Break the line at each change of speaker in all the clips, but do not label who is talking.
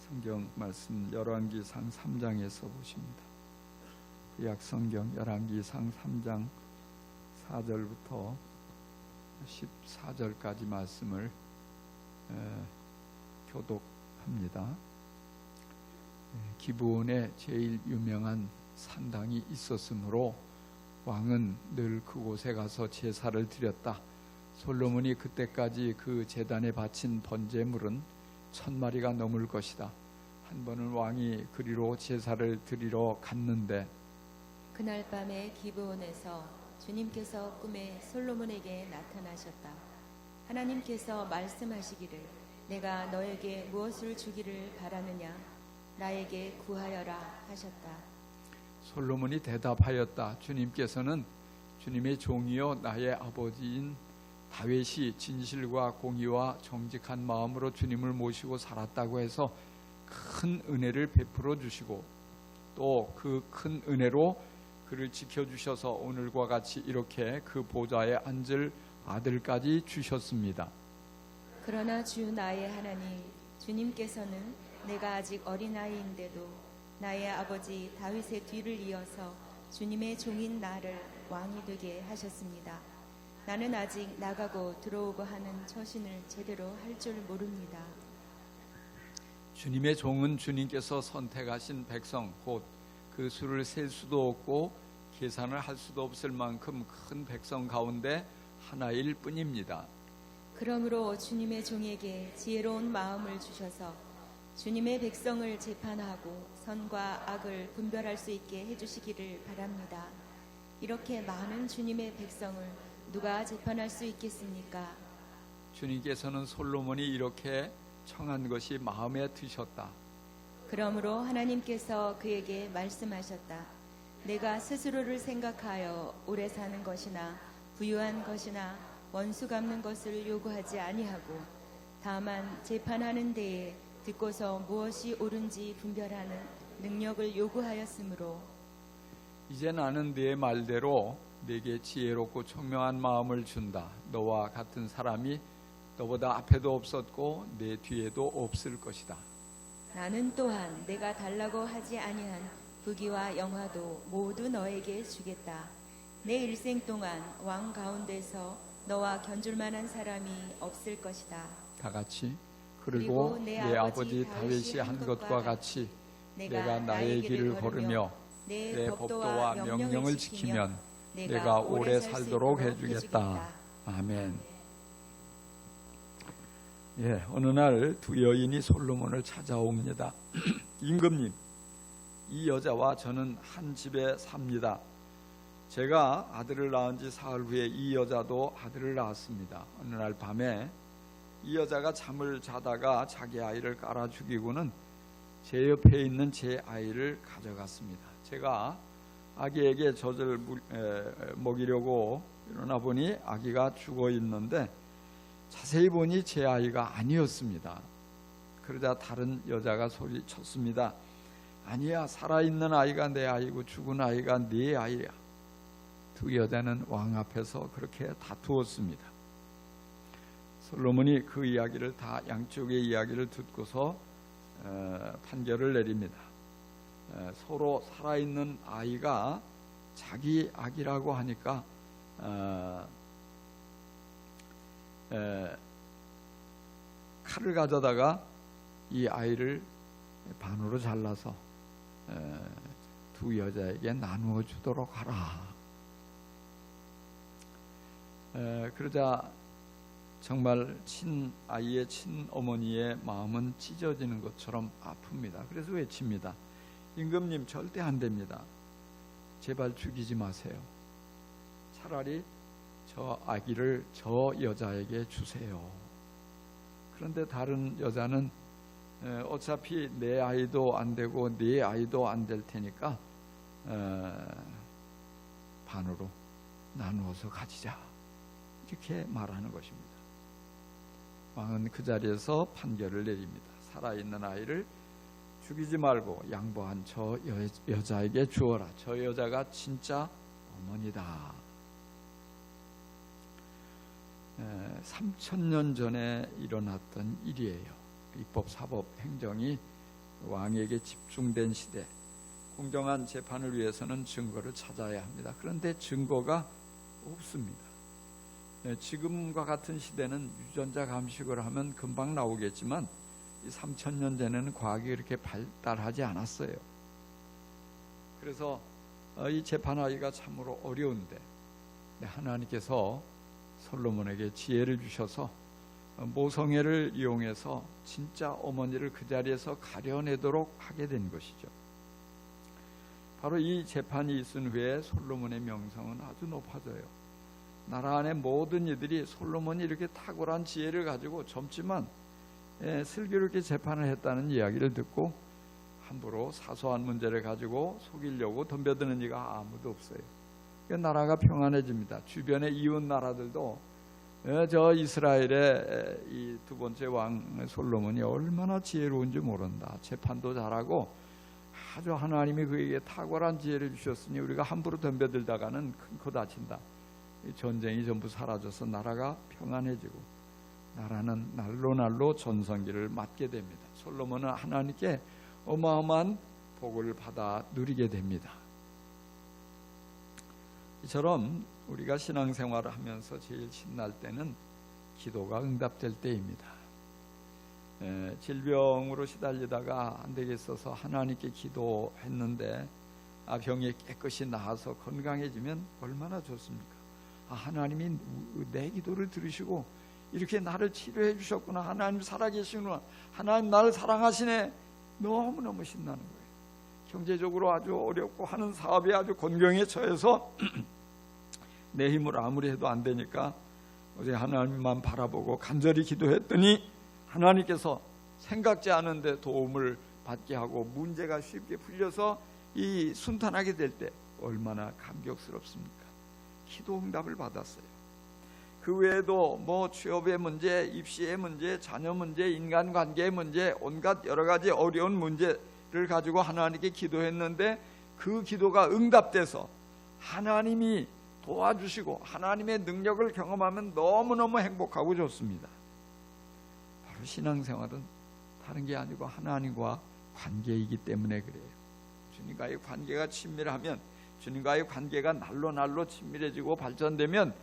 성경 말씀 열왕기상 3장에서 보십니다. 구약 성경 열왕기상 3장 4절부터 14절까지 말씀을 교독합니다. 기브온에 제일 유명한 산당이 있었으므로 왕은 늘 그곳에 가서 제사를 드렸다. 솔로몬이 그때까지 그 제단에 바친 번제물은 1000마리가 넘을 것이다. 한 번은 왕이 그리로 제사를 드리러 갔는데
그날 밤에 기브온에서 주님께서 꿈에 솔로몬에게 나타나셨다. 하나님께서 말씀하시기를 내가 너에게 무엇을 주기를 바라느냐 나에게 구하여라 하셨다.
솔로몬이 대답하였다. 주님께서는 주님의 종이요 나의 아버지인 다윗이 진실과 공의와 정직한 마음으로 주님을 모시고 살았다고 해서 큰 은혜를 베풀어 주시고 또 그 큰 은혜로 그를 지켜주셔서 오늘과 같이 이렇게 그 보좌에 앉을 아들까지 주셨습니다.
그러나 주 나의 하나님 주님께서는 내가 아직 어린아이인데도 나의 아버지 다윗의 뒤를 이어서 주님의 종인 나를 왕이 되게 하셨습니다. 나는 아직 나가고 들어오고 하는 처신을 제대로 할 줄 모릅니다.
주님의 종은 주님께서 선택하신 백성 곧 그 수를 셀 수도 없고 계산을 할 수도 없을 만큼 큰 백성 가운데 하나일 뿐입니다.
그러므로 주님의 종에게 지혜로운 마음을 주셔서 주님의 백성을 재판하고 선과 악을 분별할 수 있게 해주시기를 바랍니다. 이렇게 많은 주님의 백성을 누가 재판할 수 있겠습니까?
주님께서는 솔로몬이 이렇게 청한 것이 마음에 드셨다.
그러므로 하나님께서 그에게 말씀하셨다. 내가 스스로를 생각하여 오래 사는 것이나 부유한 것이나 원수 갚는 것을 요구하지 아니하고 다만 재판하는 데에 듣고서 무엇이 옳은지 분별하는 능력을 요구하였으므로
이제 나는 네 말대로 네게 지혜롭고 총명한 마음을 준다. 너와 같은 사람이 너보다 앞에도 없었고 내 뒤에도 없을 것이다.
나는 또한 내가 달라고 하지 아니한 부귀와 영화도 모두 너에게 주겠다. 내 일생 동안 왕 가운데서 너와 견줄 만한 사람이 없을 것이다.
다 같이 그리고 내 아버지 다윗이 한 것과 같이 내가 나의 길을 걸으며 내 법도와 명령을 지키면 내가 오래 살도록 해주겠다. 아멘. 어느 날 두 여인이 솔로몬을 찾아옵니다. 임금님, 이 여자와 저는 한 집에 삽니다. 제가 아들을 낳은 지 사흘 후에 이 여자도 아들을 낳았습니다. 어느 날 밤에 이 여자가 잠을 자다가 자기 아이를 깔아 죽이고는 제 옆에 있는 제 아이를 가져갔습니다. 제가 아기에게 젖을 먹이려고 일어나 보니 아기가 죽어 있는데 자세히 보니 제 아이가 아니었습니다. 그러자 다른 여자가 소리쳤습니다. 아니야, 살아있는 아이가 내 아이고 죽은 아이가 네 아이야. 두 여자는 왕 앞에서 그렇게 다투었습니다. 솔로몬이 그 이야기를 다 양쪽의 이야기를 듣고서 판결을 내립니다. 서로 살아있는 아이가 자기 아기라고 하니까 칼을 가져다가 이 아이를 반으로 잘라서 두 여자에게 나누어 주도록 하라. 그러자 정말 친아이의 친어머니의 마음은 찢어지는 것처럼 아픕니다. 그래서 외칩니다. 임금님, 절대 안 됩니다. 제발 죽이지 마세요. 차라리 저 아기를 저 여자에게 주세요. 그런데 다른 여자는 어차피 내 아이도 안 되고 네 아이도 안 될 테니까 반으로 나누어서 가지자. 이렇게 말하는 것입니다. 왕은 그 자리에서 판결을 내립니다. 살아있는 아이를 죽이지 말고 양보한 저 여자에게 주어라. 저 여자가 진짜 어머니다. 3000년 전에 일어났던 일이에요. 입법, 사법, 행정이 왕에게 집중된 시대, 공정한 재판을 위해서는 증거를 찾아야 합니다. 그런데 증거가 없습니다. 지금과 같은 시대는 유전자 감식을 하면 금방 나오겠지만 이 3000년 전에는 과학이 이렇게 발달하지 않았어요. 그래서 이 재판하기가 참으로 어려운데 하나님께서 솔로몬에게 지혜를 주셔서 모성애를 이용해서 진짜 어머니를 그 자리에서 가려내도록 하게 된 것이죠. 바로 이 재판이 있은 후에 솔로몬의 명성은 아주 높아져요. 나라 안의 모든 이들이 솔로몬이 이렇게 탁월한 지혜를 가지고 젊지만 슬기롭게 재판을 했다는 이야기를 듣고 함부로 사소한 문제를 가지고 속이려고 덤벼드는 이가 아무도 없어요. 그러니까 나라가 평안해집니다. 주변의 이웃 나라들도 저 이스라엘의 이 두 번째 왕 솔로몬이 얼마나 지혜로운지 모른다. 재판도 잘하고 아주 하나님이 그에게 탁월한 지혜를 주셨으니 우리가 함부로 덤벼들다가는 큰 코 다친다. 전쟁이 전부 사라져서 나라가 평안해지고 나라는 날로 날로 전성기를 맞게 됩니다. 솔로몬은 하나님께 어마어마한 복을 받아 누리게 됩니다. 이처럼 우리가 신앙생활을 하면서 제일 신날 때는 기도가 응답될 때입니다. 질병으로 시달리다가 안 되겠어서 하나님께 기도했는데 병이 깨끗이 나아서 건강해지면 얼마나 좋습니까? 하나님이 내 기도를 들으시고 이렇게 나를 치료해 주셨구나. 하나님 살아계시구나. 하나님 나를 사랑하시네. 너무너무 신나는 거예요. 경제적으로 아주 어렵고 하는 사업이 아주 곤경에 처해서 내 힘으로 아무리 해도 안 되니까 어제 하나님만 바라보고 간절히 기도했더니 하나님께서 생각지 않은데 도움을 받게 하고 문제가 쉽게 풀려서 이 순탄하게 될 때 얼마나 감격스럽습니까? 기도 응답을 받았어요. 그 외에도 뭐 취업의 문제, 입시의 문제, 자녀 문제, 인간관계의 문제, 온갖 여러 가지 어려운 문제를 가지고 하나님께 기도했는데 그 기도가 응답돼서 하나님이 도와주시고 하나님의 능력을 경험하면 너무너무 행복하고 좋습니다. 바로 신앙생활은 다른 게 아니고 하나님과 관계이기 때문에 그래요. 주님과의 관계가 친밀하면, 주님과의 관계가 날로 날로 친밀해지고 발전되면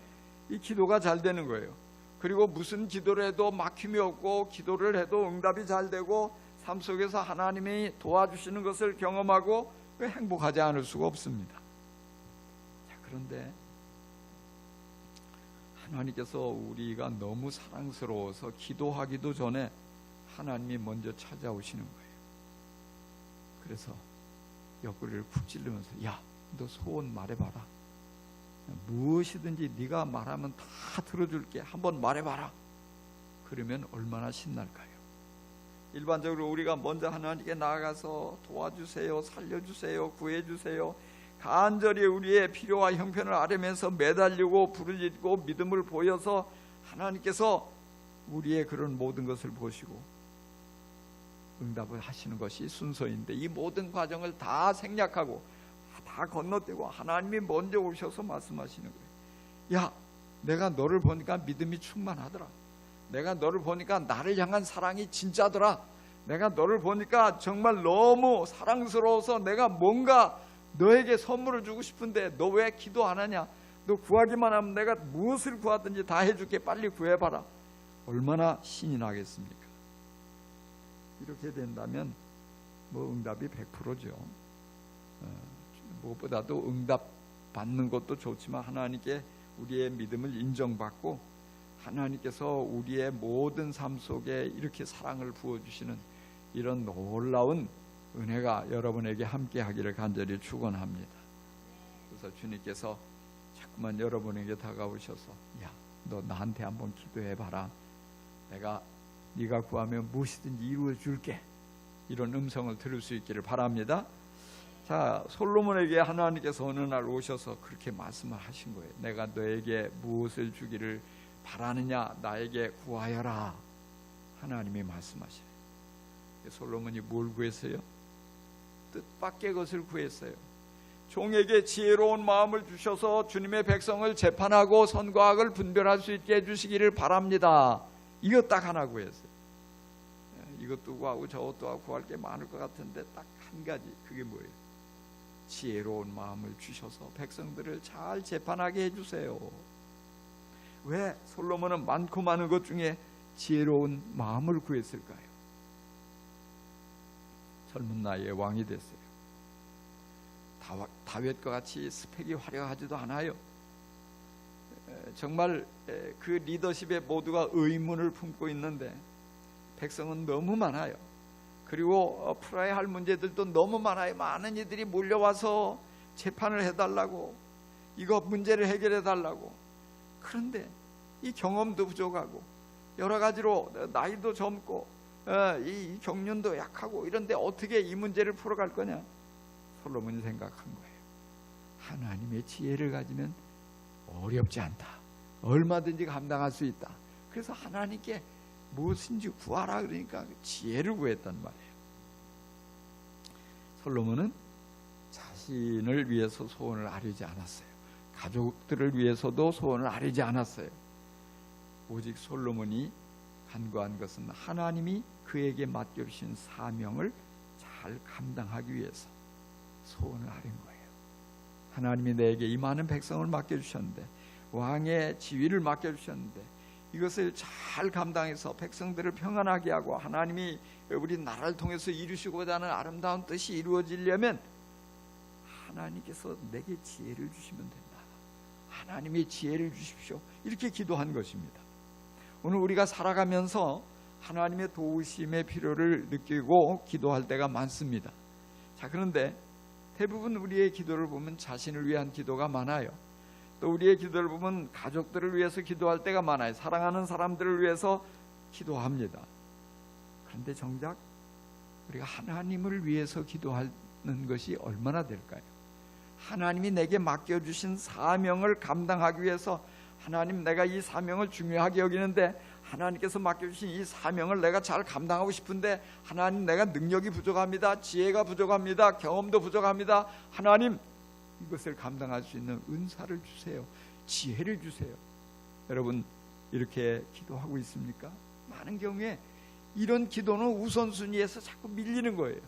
이 기도가 잘 되는 거예요. 그리고 무슨 기도를 해도 막힘이 없고 기도를 해도 응답이 잘 되고 삶 속에서 하나님이 도와주시는 것을 경험하고 행복하지 않을 수가 없습니다. 자, 그런데 하나님께서 우리가 너무 사랑스러워서 기도하기도 전에 하나님이 먼저 찾아오시는 거예요. 그래서 옆구리를 푹 찔르면서 야, 너 소원 말해봐라. 무엇이든지 네가 말하면 다 들어줄게. 한번 말해봐라. 그러면 얼마나 신날까요? 일반적으로 우리가 먼저 하나님께 나아가서 도와주세요, 살려주세요, 구해주세요, 간절히 우리의 필요와 형편을 아뢰면서 매달리고 불을 잇고 믿음을 보여서 하나님께서 우리의 그런 모든 것을 보시고 응답을 하시는 것이 순서인데 이 모든 과정을 다 생략하고 다 건너뛰고 하나님이 먼저 오셔서 말씀하시는 거예요. 야, 내가 너를 보니까 믿음이 충만하더라. 내가 너를 보니까 나를 향한 사랑이 진짜더라. 내가 너를 보니까 정말 너무 사랑스러워서 내가 뭔가 너에게 선물을 주고 싶은데 너 왜 기도 안 하냐? 너 구하기만 하면 내가 무엇을 구하든지 다 해줄게. 빨리 구해봐라. 얼마나 신이 나겠습니까? 이렇게 된다면 뭐 응답이 100%죠. 무엇보다도 응답 받는 것도 좋지만 하나님께 우리의 믿음을 인정받고 하나님께서 우리의 모든 삶 속에 이렇게 사랑을 부어주시는 이런 놀라운 은혜가 여러분에게 함께 하기를 간절히 축원합니다. 그래서 주님께서 자꾸만 여러분에게 다가오셔서 야, 너 나한테 한번 기도해봐라. 내가 네가 구하면 무엇이든지 이루어줄게. 이런 음성을 들을 수 있기를 바랍니다. 자, 솔로몬에게 하나님께서 어느 날 오셔서 그렇게 말씀을 하신 거예요. 내가 너에게 무엇을 주기를 바라느냐? 나에게 구하여라. 하나님이 말씀하시래요. 솔로몬이 뭘 구했어요? 뜻밖의 것을 구했어요. 종에게 지혜로운 마음을 주셔서 주님의 백성을 재판하고 선과 악을 분별할 수 있게 해주시기를 바랍니다. 이거 딱 하나 구했어요. 이것도 구하고 저것도 하고 구할 게 많을 것 같은데 딱 한 가지, 그게 뭐예요? 지혜로운 마음을 주셔서 백성들을 잘 재판하게 해주세요. 왜 솔로몬은 많고 많은 것 중에 지혜로운 마음을 구했을까요? 젊은 나이에 왕이 됐어요. 다윗과 같이 스펙이 화려하지도 않아요. 정말 그 리더십에 모두가 의문을 품고 있는데 백성은 너무 많아요. 그리고 풀어야 할 문제들도 너무 많아요. 많은 이들이 몰려와서 재판을 해달라고, 이거 문제를 해결해 달라고. 그런데 이 경험도 부족하고 여러 가지로 나이도 젊고 이 경륜도 약하고 이런데 어떻게 이 문제를 풀어갈 거냐? 솔로몬이 생각한 거예요. 하나님의 지혜를 가지면 어렵지 않다. 얼마든지 감당할 수 있다. 그래서 하나님께 무엇인지 구하라 그러니까 지혜를 구했단 말이에요. 솔로몬은 자신을 위해서 소원을 아뢰지 않았어요. 가족들을 위해서도 소원을 아뢰지 않았어요. 오직 솔로몬이 간구한 것은 하나님이 그에게 맡겨주신 사명을 잘 감당하기 위해서 소원을 아뢰는 거예요. 하나님이 내게 이 많은 백성을 맡겨주셨는데, 왕의 지위를 맡겨주셨는데, 이것을 잘 감당해서 백성들을 평안하게 하고 하나님이 우리 나라를 통해서 이루시고자 하는 아름다운 뜻이 이루어지려면 하나님께서 내게 지혜를 주시면 된다. 하나님의 지혜를 주십시오. 이렇게 기도한 것입니다. 오늘 우리가 살아가면서 하나님의 도우심의 필요를 느끼고 기도할 때가 많습니다. 자, 그런데 대부분 우리의 기도를 보면 자신을 위한 기도가 많아요. 또 우리의 기도를 보면 가족들을 위해서 기도할 때가 많아요. 사랑하는 사람들을 위해서 기도합니다. 그런데 정작 우리가 하나님을 위해서 기도하는 것이 얼마나 될까요? 하나님이 내게 맡겨주신 사명을 감당하기 위해서, 하나님 내가 이 사명을 중요하게 여기는데 하나님께서 맡겨주신 이 사명을 내가 잘 감당하고 싶은데 하나님 내가 능력이 부족합니다. 지혜가 부족합니다. 경험도 부족합니다. 하나님 이것을 감당할 수 있는 은사를 주세요. 지혜를 주세요. 여러분 이렇게 기도하고 있습니까? 많은 경우에 이런 기도는 우선순위에서 자꾸 밀리는 거예요.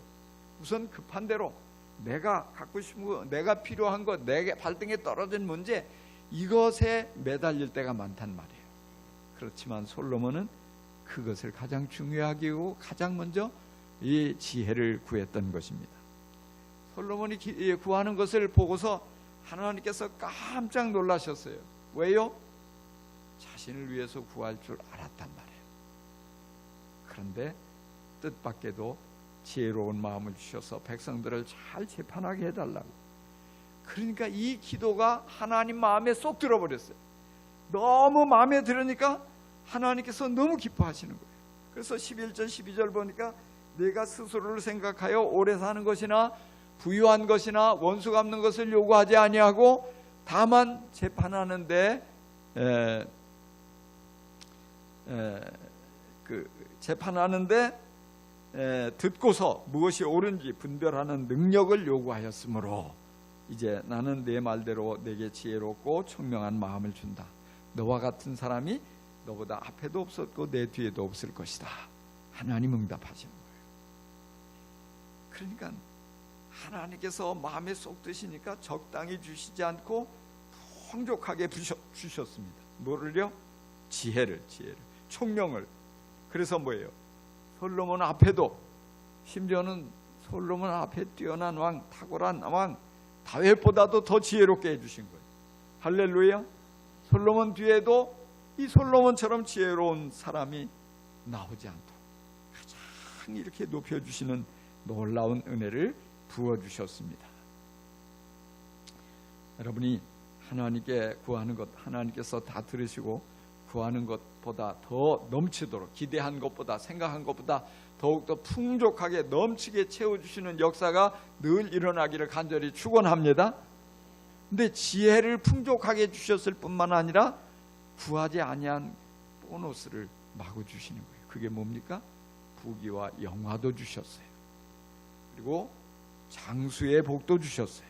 우선 급한 대로 내가 갖고 싶은 거, 내가 필요한 것, 내게 발등에 떨어진 문제, 이것에 매달릴 때가 많단 말이에요. 그렇지만 솔로몬은 그것을 가장 중요하게 여기고 가장 먼저 이 지혜를 구했던 것입니다. 솔로몬이 구하는 것을 보고서 하나님께서 깜짝 놀라셨어요. 왜요? 자신을 위해서 구할 줄 알았단 말이에요. 그런데 뜻밖에도 지혜로운 마음을 주셔서 백성들을 잘 재판하게 해달라고. 그러니까 이 기도가 하나님 마음에 쏙 들어버렸어요. 너무 마음에 들으니까 하나님께서 너무 기뻐하시는 거예요. 그래서 11절 12절 보니까 내가 스스로를 생각하여 오래 사는 것이나 부유한 것이나 원수 갚는 것을 요구하지 아니하고 다만 재판하는데 듣고서 무엇이 옳은지 분별하는 능력을 요구하였으므로 이제 나는 내 말대로 내게 지혜롭고 총명한 마음을 준다. 너와 같은 사람이 너보다 앞에도 없었고 내 뒤에도 없을 것이다. 하나님 응답하시는 거예요. 그러니까 하나님께서 마음에 쏙 드시니까 적당히 주시지 않고 풍족하게 주셨습니다. 뭐를요? 지혜를, 총명을. 그래서 뭐예요? 솔로몬 앞에도, 심지어는 솔로몬 앞에 뛰어난 왕, 탁월한 왕 다윗보다도 더 지혜롭게 해주신 거예요. 할렐루야. 솔로몬 뒤에도 이 솔로몬처럼 지혜로운 사람이 나오지 않도록 가장 이렇게 높여주시는 놀라운 은혜를 부어주셨습니다. 여러분이 하나님께 구하는 것, 하나님께서 다 들으시고 구하는 것보다 더 넘치도록, 기대한 것보다, 생각한 것보다 더욱더 풍족하게 넘치게 채워주시는 역사가 늘 일어나기를 간절히 축원합니다. 근데 지혜를 풍족하게 주셨을 뿐만 아니라 구하지 아니한 보너스를 마구 주시는 거예요. 그게 뭡니까? 부귀와 영화도 주셨어요. 그리고 장수의 복도 주셨어요.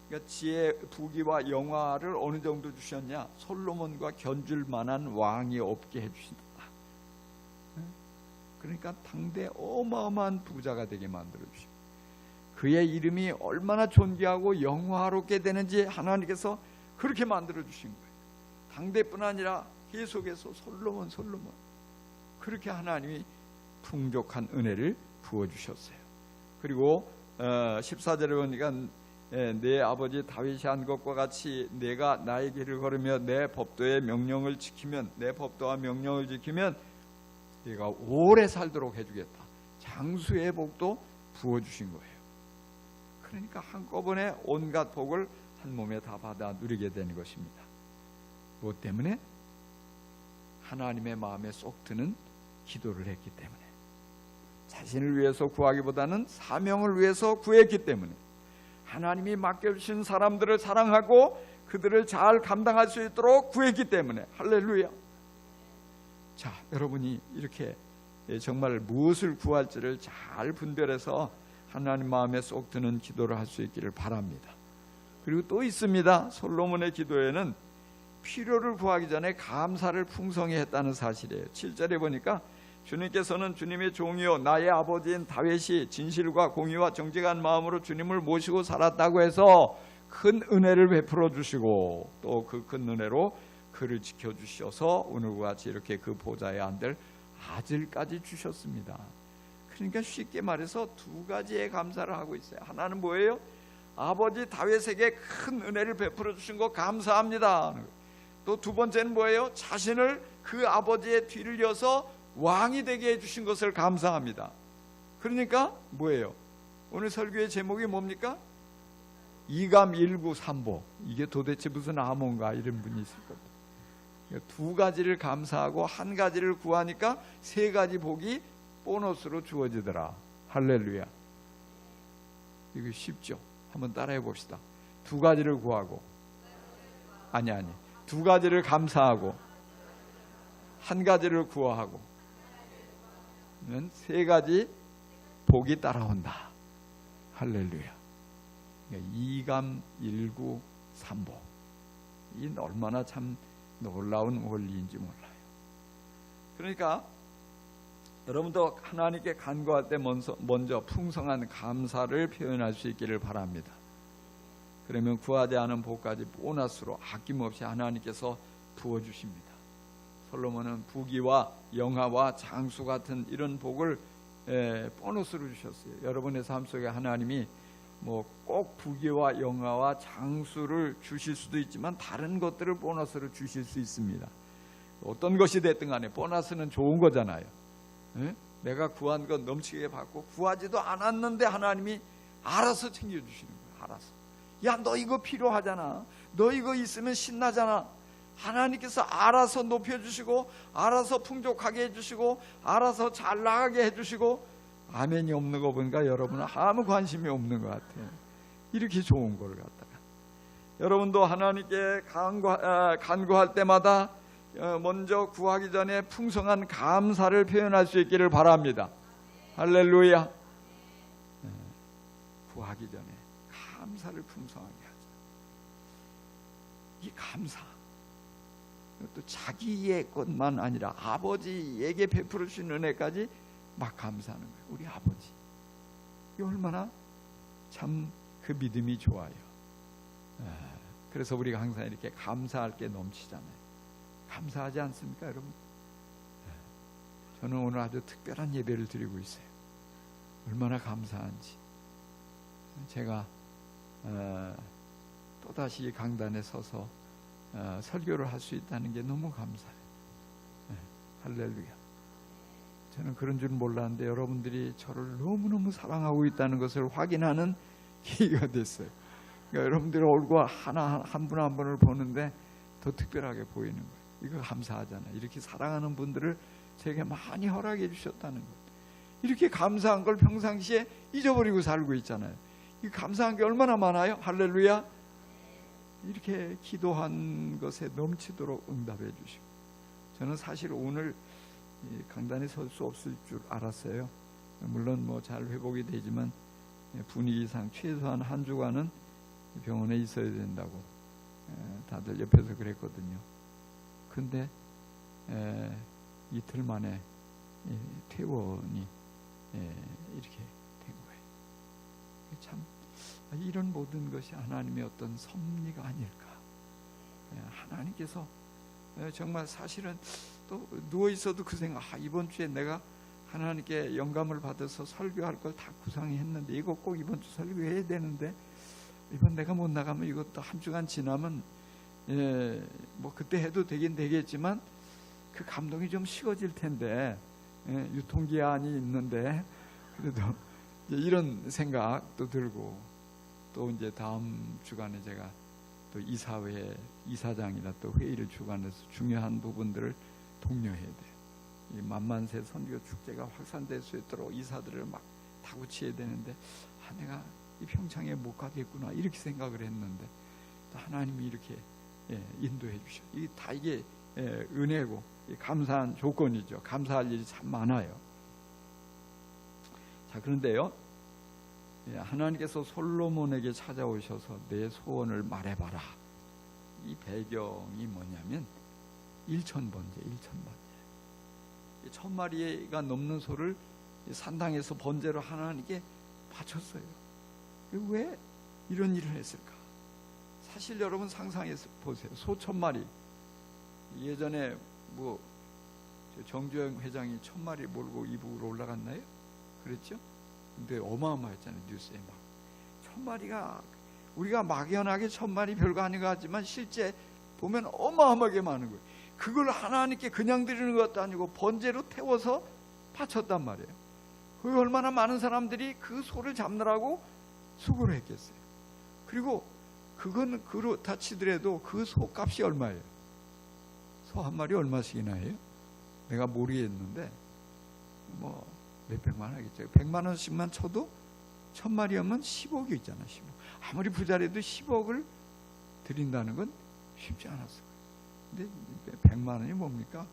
그러니까 지혜, 부귀와 영화를 어느 정도 주셨냐? 솔로몬과 견줄 만한 왕이 없게 해주신다. 그러니까 당대 어마어마한 부자가 되게 만들어 주시고, 그의 이름이 얼마나 존귀하고 영화롭게 되는지 하나님께서 그렇게 만들어 주신 거예요. 당대뿐 아니라 계속해서 솔로몬 그렇게 하나님이 풍족한 은혜를 부어주셨어요. 그리고 14절에 보니까 내 아버지 다윗이 한 것과 같이 내가 나의 길을 걸으며 내 법도의 명령을 지키면, 내 법도와 명령을 지키면 내가 오래 살도록 해주겠다. 장수의 복도 부어주신 거예요. 그러니까 한꺼번에 온갖 복을 한 몸에 다 받아 누리게 되는 것입니다. 무엇 때문에? 하나님의 마음에 쏙 드는 기도를 했기 때문에, 자신을 위해서 구하기보다는 사명을 위해서 구했기 때문에, 하나님이 맡겨주신 사람들을 사랑하고 그들을 잘 감당할 수 있도록 구했기 때문에. 할렐루야. 자, 여러분이 이렇게 정말 무엇을 구할지를 잘 분별해서 하나님 마음에 쏙 드는 기도를 할 수 있기를 바랍니다. 그리고 또 있습니다. 솔로몬의 기도에는 필요를 구하기 전에 감사를 풍성히 했다는 사실이에요. 7절에 보니까 주님께서는 주님의 종이요 나의 아버지인 다윗이 진실과 공의와 정직한 마음으로 주님을 모시고 살았다고 해서 큰 은혜를 베풀어 주시고, 또 그 큰 은혜로 그를 지켜주셔서 오늘과 같이 이렇게 그 보좌에 앉을 아들까지 주셨습니다. 그러니까 쉽게 말해서 두 가지의 감사를 하고 있어요. 하나는 뭐예요? 아버지 다윗에게 큰 은혜를 베풀어 주신 거 감사합니다. 또 두 번째는 뭐예요? 자신을 그 아버지의 뒤를 이어서 왕이 되게 해주신 것을 감사합니다. 그러니까 뭐예요? 오늘 설교의 제목이 뭡니까? 이감일구삼보. 이게 도대체 무슨 암호인가 이런 분이 있을 겁니다. 두 가지를 감사하고 한 가지를 구하니까 세 가지 복이 보너스로 주어지더라. 할렐루야. 이거 쉽죠? 한번 따라해 봅시다. 두 가지를 구하고, 아니 두 가지를 감사하고 한 가지를 구하고 세 가지 복이 따라온다. 할렐루야. 이감일구삼보. 이 얼마나 참 놀라운 원리인지 몰라요. 그러니까 여러분도 하나님께 간구할 때 먼저 풍성한 감사를 표현할 수 있기를 바랍니다. 그러면 구하지 않은 복까지 보너스로 아낌없이 하나님께서 부어주십니다. 솔로몬은 부귀와 영화와 장수 같은 이런 복을 보너스로 주셨어요. 여러분의 삶 속에 하나님이 뭐 꼭 부귀와 영화와 장수를 주실 수도 있지만 다른 것들을 보너스로 주실 수 있습니다. 어떤 것이 됐든 간에 보너스는 좋은 거잖아요. 내가 구한 것 넘치게 받고 구하지도 않았는데 하나님이 알아서 챙겨주시는 거예요. 알아서. 야, 너 이거 필요하잖아. 너 이거 있으면 신나잖아. 하나님께서 알아서 높여주시고 알아서 풍족하게 해주시고 알아서 잘 나가게 해주시고. 아멘이 없는 거 보니까 여러분은 아무 관심이 없는 것 같아요. 이렇게 좋은 걸 갖다가 여러분도 하나님께 간구할 때마다 먼저 구하기 전에 풍성한 감사를 표현할 수 있기를 바랍니다. 할렐루야. 구하기 전에 감사를 풍성하게 하자. 이 감사, 또 자기의 것만 아니라 아버지에게 베풀어 주신 은혜까지 막 감사하는 거예요. 우리 아버지, 이 얼마나 참 그 믿음이 좋아요. 그래서 우리가 항상 이렇게 감사할 게 넘치잖아요. 감사하지 않습니까, 여러분? 저는 오늘 아주 특별한 예배를 드리고 있어요. 얼마나 감사한지. 제가 또다시 강단에 서서 설교를 할 수 있다는 게 너무 감사해요. 할렐루야. 저는 그런 줄 몰랐는데 여러분들이 저를 너무너무 사랑하고 있다는 것을 확인하는 계기가 됐어요. 그러니까 여러분들의 얼굴 한 분 한 분을 보는데 더 특별하게 보이는 거예요. 이거 감사하잖아요. 이렇게 사랑하는 분들을 제게 많이 허락해 주셨다는 것. 이렇게 감사한 걸 평상시에 잊어버리고 살고 있잖아요. 이 감사한 게 얼마나 많아요. 할렐루야. 이렇게 기도한 것에 넘치도록 응답해 주시고. 저는 사실 오늘 강단에 설 수 없을 줄 알았어요. 물론 뭐 잘 회복이 되지만 분위기상 최소한 한 주간은 병원에 있어야 된다고 다들 옆에서 그랬거든요. 근데 이틀 만에 퇴원이 이렇게 된 거예요. 참 이런 모든 것이 하나님의 어떤 섭리가 아닐까. 하나님께서 정말 사실은 또 누워 있어도 그 생각, 이번 주에 내가 하나님께 영감을 받아서 설교할 걸 다 구상했는데 이거 꼭 이번 주 설교해야 되는데 이번 내가 못 나가면 이것도 한 주간 지나면 뭐 그때 해도 되긴 되겠지만 그 감동이 좀 식어질 텐데 유통기한이 있는데 그래도 이런 생각도 들고 또 이제 다음 주간에 제가 또 이사회 이사장이나 또 회의를 주관해서 중요한 부분들을 독려해야 돼요. 이 만만세 선교 축제가 확산될 수 있도록 이사들을 막 다구치해야 되는데 내가 이 평창에 못 가겠구나 이렇게 생각을 했는데 또 하나님이 이렇게 인도해 주셔. 이게 다 이게 은혜고 감사한 조건이죠. 감사할 일이 참 많아요. 자, 그런데요, 하나님께서 솔로몬에게 찾아오셔서 내 소원을 말해봐라. 이 배경이 뭐냐면 일천번제. 1000마리가 넘는 소를 산당에서 번제로 하나님께 바쳤어요. 왜 이런 일을 했을까? 사실 여러분 상상해서 보세요. 소 1000마리. 예전에 뭐 정주영 회장이 1000마리 몰고 이북으로 올라갔나요? 그랬죠? 근데 어마어마했잖아요. 뉴스에 막 1000마리가 우리가 막연하게 1000마리 별거 아닌 것 같지만 실제 보면 어마어마하게 많은 거예요. 그걸 하나님께 그냥 드리는 것도 아니고 번제로 태워서 바쳤단 말이에요. 그 얼마나 많은 사람들이 그 소를 잡느라고 수고를 했겠어요. 그리고 그건 그렇다 치더라도 그 소 값이 얼마예요? 소 한 마리 얼마씩이나 해요? 내가 모르겠는데 뭐 몇백만 하겠죠. 100만 원씩만 쳐도 1000마리면 10억이 있잖아. 10억. 아무리 부자라도 10억을 드린다는 건 쉽지 않았어요. 근데 100만 원이 뭡니까?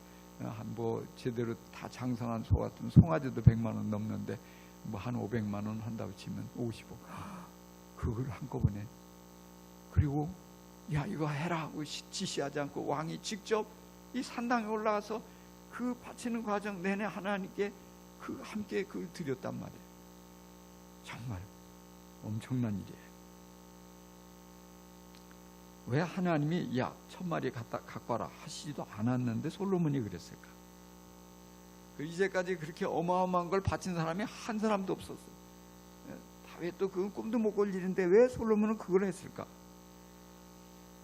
뭐 제대로 다 장성한 소 같은 송아지도 100만 원 넘는데 뭐 한 500만 원 한다고 치면 50억. 그걸 한꺼번에. 그리고 야 이거 해라 하고 지시하지 않고 왕이 직접 이 산당에 올라가서 그 바치는 과정 내내 하나님께 함께 그걸 드렸단 말이에요. 정말 엄청난 일이에요. 왜 하나님이 1000마리 갖고 와라 하시지도 않았는데 솔로몬이 그랬을까? 이제까지 그렇게 어마어마한 걸 바친 사람이 한 사람도 없었어요. 다윗도 그건 꿈도 못 꿀 일인데 왜 솔로몬은 그걸 했을까?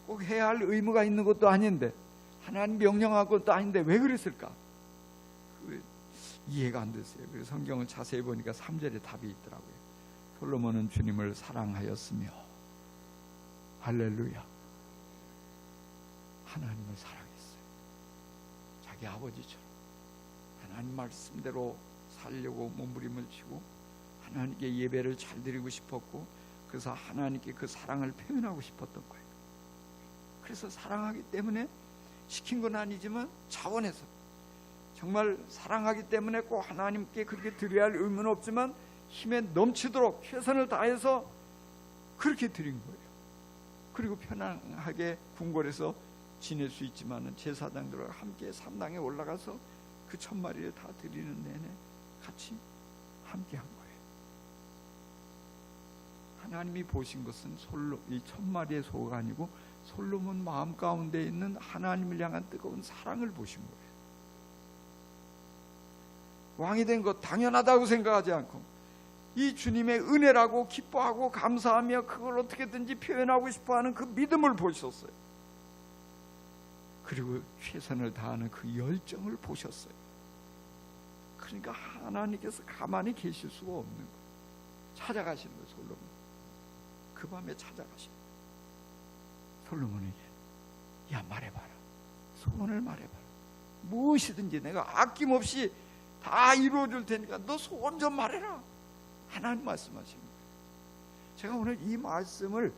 꼭 해야 할 의무가 있는 것도 아닌데 하나님 명령한 것도 아닌데 왜 그랬을까? 이해가 안 됐어요. 그래서 성경을 자세히 보니까 3절에 답이 있더라고요. 솔로몬은 주님을 사랑하였으며 할렐루야 하나님을 사랑했어요. 자기 아버지처럼 하나님 말씀대로 살려고 몸부림을 치고 하나님께 예배를 잘 드리고 싶었고 그래서 하나님께 그 사랑을 표현하고 싶었던 거예요. 그래서 사랑하기 때문에 시킨 건 아니지만 자원해서 정말 사랑하기 때문에 꼭 하나님께 그렇게 드려야 할 의무는 없지만 힘에 넘치도록 최선을 다해서 그렇게 드린 거예요. 그리고 편안하게 궁궐에서 지낼 수 있지만 제사장들과 함께 산당에 올라가서 그 1000마리를 다 드리는 내내 같이 함께 한 거예요. 하나님이 보신 것은 이 1000마리의 소가 아니고 솔로몬 마음 가운데 있는 하나님을 향한 뜨거운 사랑을 보신 거예요. 왕이 된 것 당연하다고 생각하지 않고 이 주님의 은혜라고 기뻐하고 감사하며 그걸 어떻게든지 표현하고 싶어하는 그 믿음을 보셨어요. 그리고 최선을 다하는 그 열정을 보셨어요. 그러니까 하나님께서 가만히 계실 수가 없는 거예요. 찾아가시는 거예요. 솔로몬 그 밤에 찾아가시는 거예요. 솔로몬에게 야 말해봐라. 소원을 말해봐라. 무엇이든지 내가 아낌없이 다 이루어줄 테니까 너 소원 좀 말해라. 하나님 말씀하시는 거예요. 제가 오늘 이 말씀을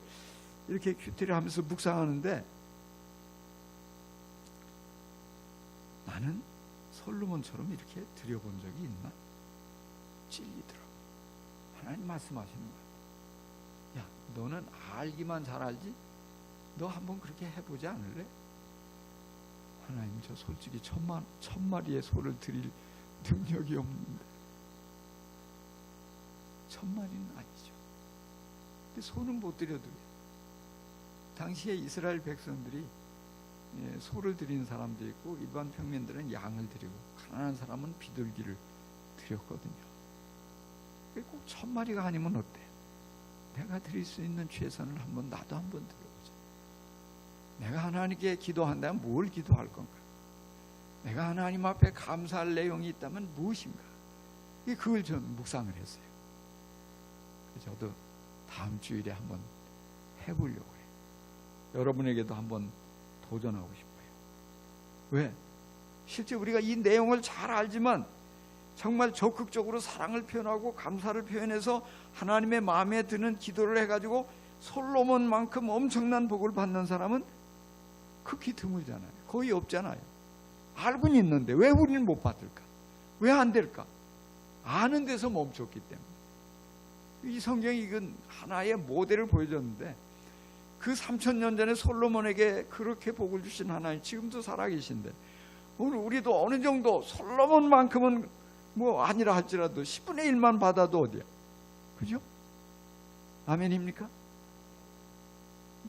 이렇게 큐티를 하면서 묵상하는데 나는 솔로몬처럼 이렇게 드려본 적이 있나? 찔리더라고. 하나님 말씀하시는 거예요. 야 너는 알기만 잘 알지? 너 한번 그렇게 해보지 않을래? 하나님 저 솔직히 1000마리의 소를 드릴 능력이 없는데 천마리는 아니죠. 근데 소는 못 드려도 당시에 이스라엘 백성들이 소를 드리는 사람도 있고 일반 평민들은 양을 드리고 가난한 사람은 비둘기를 드렸거든요. 꼭 천마리가 아니면 어때? 내가 드릴 수 있는 최선을 나도 한번 드려보자. 내가 하나님께 기도한다면 뭘 기도할 건가? 내가 하나님 앞에 감사할 내용이 있다면 무엇인가? 그걸 좀 묵상을 했어요. 저도 다음 주일에 한번 해보려고 해요. 여러분에게도 한번 도전하고 싶어요. 왜? 실제 우리가 이 내용을 잘 알지만 정말 적극적으로 사랑을 표현하고 감사를 표현해서 하나님의 마음에 드는 기도를 해가지고 솔로몬만큼 엄청난 복을 받는 사람은 극히 드물잖아요. 거의 없잖아요. 알고는 있는데 왜 우리는 못 받을까? 왜 안 될까? 아는 데서 멈췄기 때문에. 이 성경이 이건 하나의 모델을 보여줬는데 그 3000년 전에 솔로몬에게 그렇게 복을 주신 하나님 지금도 살아계신데 오늘 우리도 어느 정도 솔로몬만큼은 뭐 아니라 할지라도 10분의 1만 받아도 어디야? 그죠? 아멘입니까?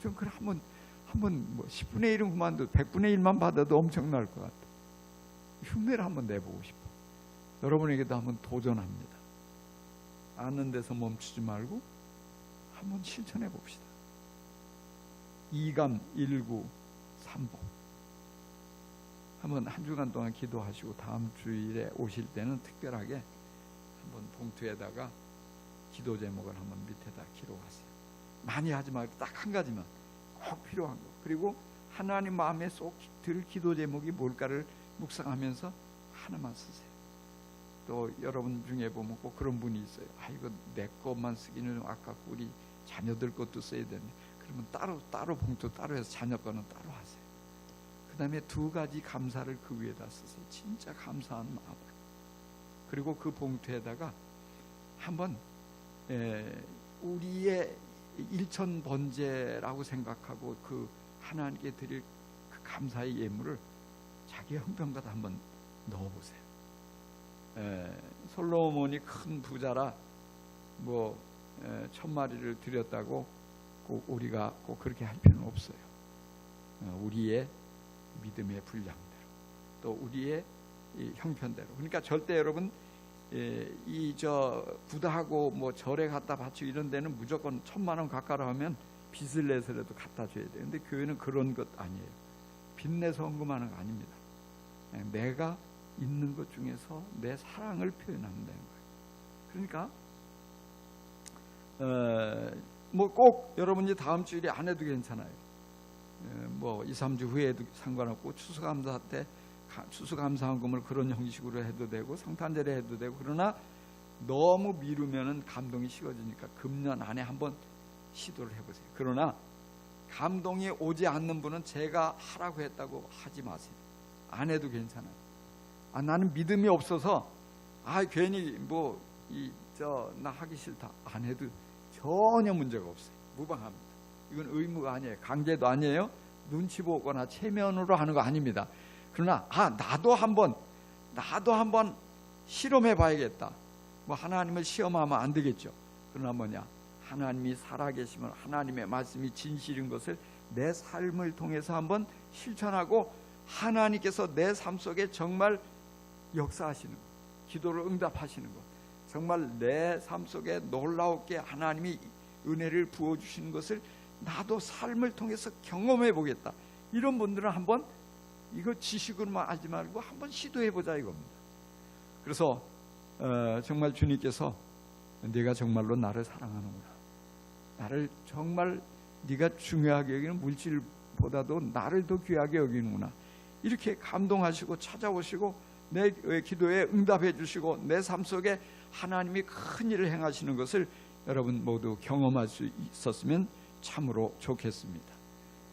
좀 그래 한번 뭐 10분의 1은 그만둬도 100분의 1만 받아도 엄청날 것 같아. 흉내를 한번 내보고 싶어. 여러분에게도 한번 도전합니다. 아는 데서 멈추지 말고 한번 실천해 봅시다. 2감 1구 3복 한번 한 주간 동안 기도하시고 다음 주일에 오실 때는 특별하게 한번 봉투에다가 기도 제목을 한번 밑에다 기록하세요. 많이 하지 말고 딱 한 가지만 꼭 필요한 거. 그리고 하나님 마음에 쏙 들 기도 제목이 뭘까를 묵상하면서 하나만 쓰세요. 또 여러분 중에 보면 꼭 그런 분이 있어요. 이거 내 것만 쓰기는 아깝고 우리 자녀들 것도 써야 되는데 그러면 따로 봉투 따로 해서 자녀 거는 따로 하세요. 그 다음에 2가지 감사를 그 위에다 쓰세요. 진짜 감사한 마음. 그리고 그 봉투에다가 한번 우리의 일천 번제라고 생각하고 그 하나님께 드릴 그 감사의 예물을 자기 형편보다 한번 넣어보세요. 솔로몬이 큰 부자라 뭐 1000마리를 드렸다고 꼭 우리가 꼭 그렇게 할 필요는 없어요. 우리의 믿음의 분량대로 또 우리의 이 형편대로. 그러니까 절대 여러분 부다하고 뭐 절에 갖다 바치고 이런 데는 무조건 1000만 원 가까이 하면 빚을 내서라도 갖다 줘야 돼요. 근데 교회는 그런 것 아니에요. 빚내서 헌금하는 거 아닙니다. 내가 있는 것 중에서 내 사랑을 표현하면 되는 거예요. 그러니까 뭐 꼭 여러분이 다음 주일에 안 해도 괜찮아요. 뭐 2, 3주 후에도 상관없고 추수감사 때 추수감사헌금을 그런 형식으로 해도 되고 성탄절에 해도 되고. 그러나 너무 미루면은 감동이 식어지니까 금년 안에 한번 시도를 해보세요. 그러나 감동이 오지 않는 분은 제가 하라고 했다고 하지 마세요. 안 해도 괜찮아요. 나는 믿음이 없어서 괜히 나 하기 싫다 안 해도 전혀 문제가 없어요. 무방합니다. 이건 의무가 아니에요. 강제도 아니에요. 눈치 보거나 체면으로 하는 거 아닙니다. 그러나 나도 한번 실험해 봐야겠다. 뭐 하나님을 시험하면 안 되겠죠. 그러나 하나님이 살아계시면 하나님의 말씀이 진실인 것을 내 삶을 통해서 한번 실천하고 하나님께서 내 삶 속에 정말 역사하시는 것, 기도를 응답하시는 것, 정말 내 삶 속에 놀라웠게 하나님이 은혜를 부어주시는 것을 나도 삶을 통해서 경험해 보겠다. 이런 분들은 한번 이거 지식으로만 알지 말고 한번 시도해 보자 이겁니다. 그래서 정말 주님께서 네가 정말로 나를 사랑하는구나, 나를 정말 네가 중요하게 여기는 물질보다도 나를 더 귀하게 여기는구나, 이렇게 감동하시고 찾아오시고 내 기도에 응답해 주시고 내 삶 속에 하나님이 큰 일을 행하시는 것을 여러분 모두 경험할 수 있었으면 참으로 좋겠습니다.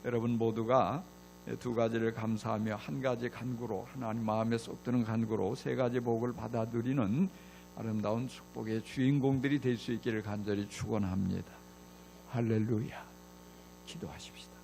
여러분 모두가 2가지를 감사하며 1가지 간구로, 하나님 마음에 쏙 드는 간구로 3가지 복을 받아 누리는 아름다운 축복의 주인공들이 될 수 있기를 간절히 축원합니다. 할렐루야. 기도하십시다.